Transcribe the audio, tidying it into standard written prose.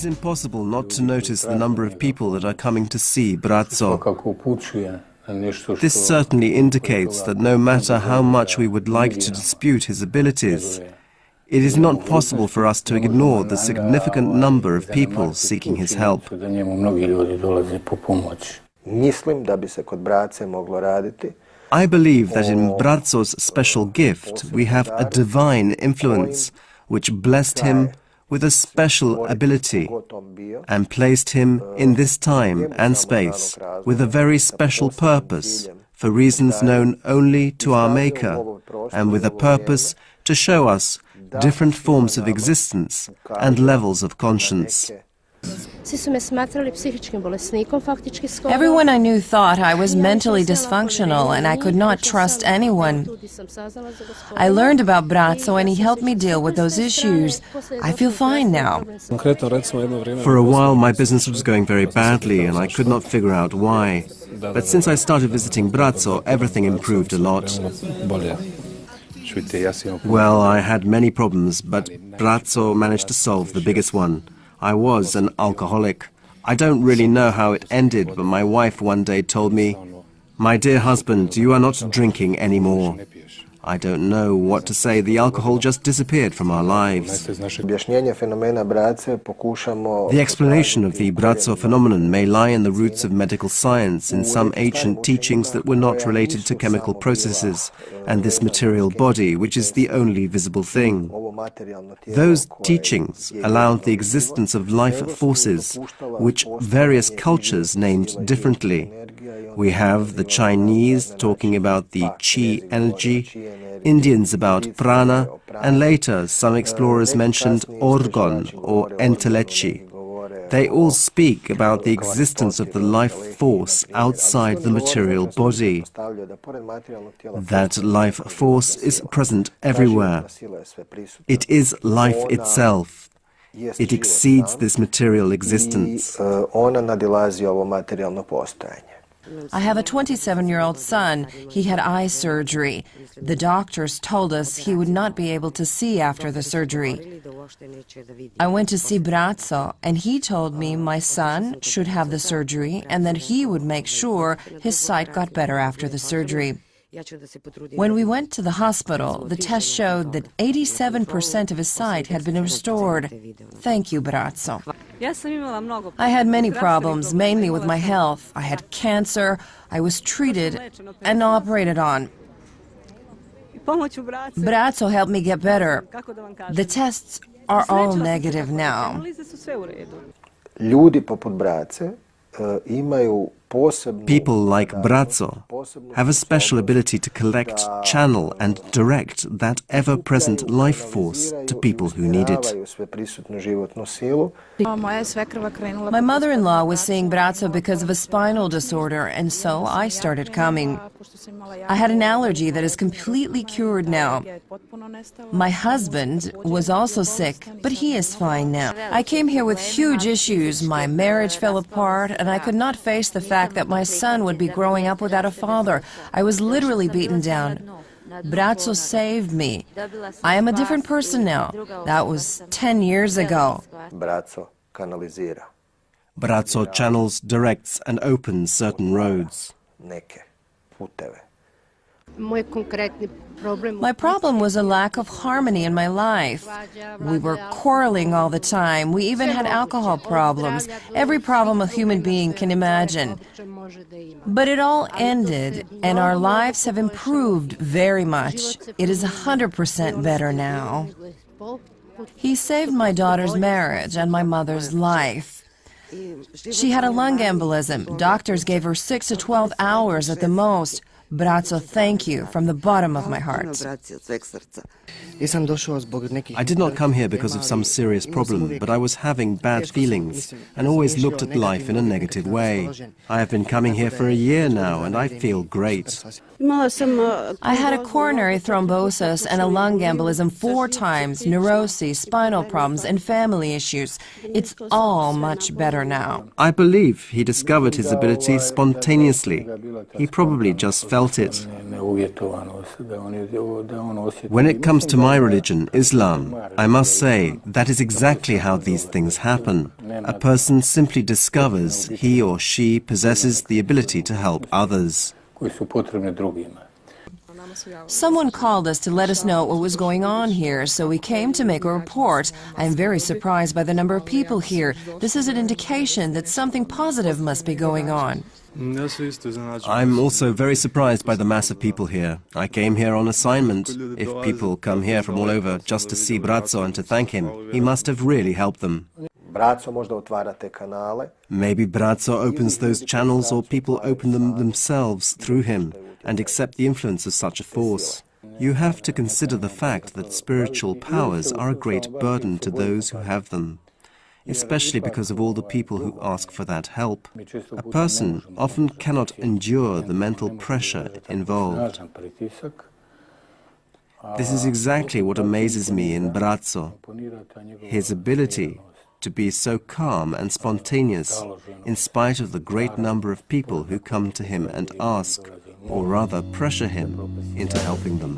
is impossible not to notice the number of people that are coming to see Bratzo. This certainly indicates that no matter how much we would like to dispute his abilities, it is not possible for us to ignore the significant number of people seeking his help. I believe that in Bratzo's special gift we have a divine influence which blessed him with a special ability and placed him in this time and space with a very special purpose for reasons known only to our Maker, and with a purpose to show us different forms of existence and levels of conscience. Everyone I knew thought I was mentally dysfunctional and I could not trust anyone. I learned about Bratzo and he helped me deal with those issues. I feel fine now. For a while my business was going very badly and I could not figure out why. But since I started visiting Bratzo, everything improved a lot. Well, I had many problems, but Bratzo managed to solve the biggest one. I was an alcoholic. I don't really know how it ended, but my wife one day told me, "My dear husband, you are not drinking anymore." I don't know what to say. The alcohol just disappeared from our lives. The explanation of the Bratzo phenomenon may lie in the roots of medical science, in some ancient teachings that were not related to chemical processes and this material body, which is the only visible thing. Those teachings allowed the existence of life forces, which various cultures named differently. We have the Chinese talking about the Qi energy, Indians about prana, and later some explorers mentioned orgon or entelechi. They all speak about the existence of the life force outside the material body. That life force is present everywhere. It is life itself. It exceeds this material existence. I have a 27-year-old son. He had eye surgery. The doctors told us he would not be able to see after the surgery. I went to see Bratzo, and he told me my son should have the surgery and that he would make sure his sight got better after the surgery. When we went to the hospital, the test showed that 87% of his sight had been restored. Thank you, Bratzo. I had many problems, mainly with my health. I had cancer, I was treated and operated on. Bratzo helped me get better. The tests are all negative now. People like Bratzo have a special ability to collect, channel and direct that ever-present life force to people who need it. My mother-in-law was seeing Bratzo because of a spinal disorder, and so I started coming. I had an allergy that is completely cured now. My husband was also sick, but he is fine now. I came here with huge issues. My marriage fell apart, and I could not face the fact that my son would be growing up without a father. I was literally beaten down. Bratzo saved me. I am a different person now. That was 10 years ago. Bratzo channels, directs and opens certain roads. My problem was a lack of harmony in my life. We were quarreling all the time. We even had alcohol problems. Every problem a human being can imagine. But it all ended, and our lives have improved very much. It is 100% better now. He saved my daughter's marriage and my mother's life. She had a lung embolism. Doctors gave her 6 to 12 hours at the most. Bratzo, thank you from the bottom of my heart. I did not come here because of some serious problem, but I was having bad feelings and always looked at life in a negative way. I have been coming here for a year now and I feel great. I had a coronary thrombosis and a lung embolism 4 times, neuroses, spinal problems, and family issues. It's all much better now. I believe he discovered his ability spontaneously. He probably just felt it. When it comes to my religion, Islam, I must say that is exactly how these things happen. A person simply discovers he or she possesses the ability to help others. Someone called us to let us know what was going on here, so we came to make a report. I am very surprised by the number of people here. This is an indication that something positive must be going on. I'm also very surprised by the mass of people here. I came here on assignment. If people come here from all over just to see Bratzo and to thank him, he must have really helped them. Maybe Bratzo opens those channels, or people open them themselves through him and accept the influence of such a force. You have to consider the fact that spiritual powers are a great burden to those who have them, especially because of all the people who ask for that help. A person often cannot endure the mental pressure involved. This is exactly what amazes me in Bratzo, his ability to be so calm and spontaneous in spite of the great number of people who come to him and ask, or rather pressure him into helping them.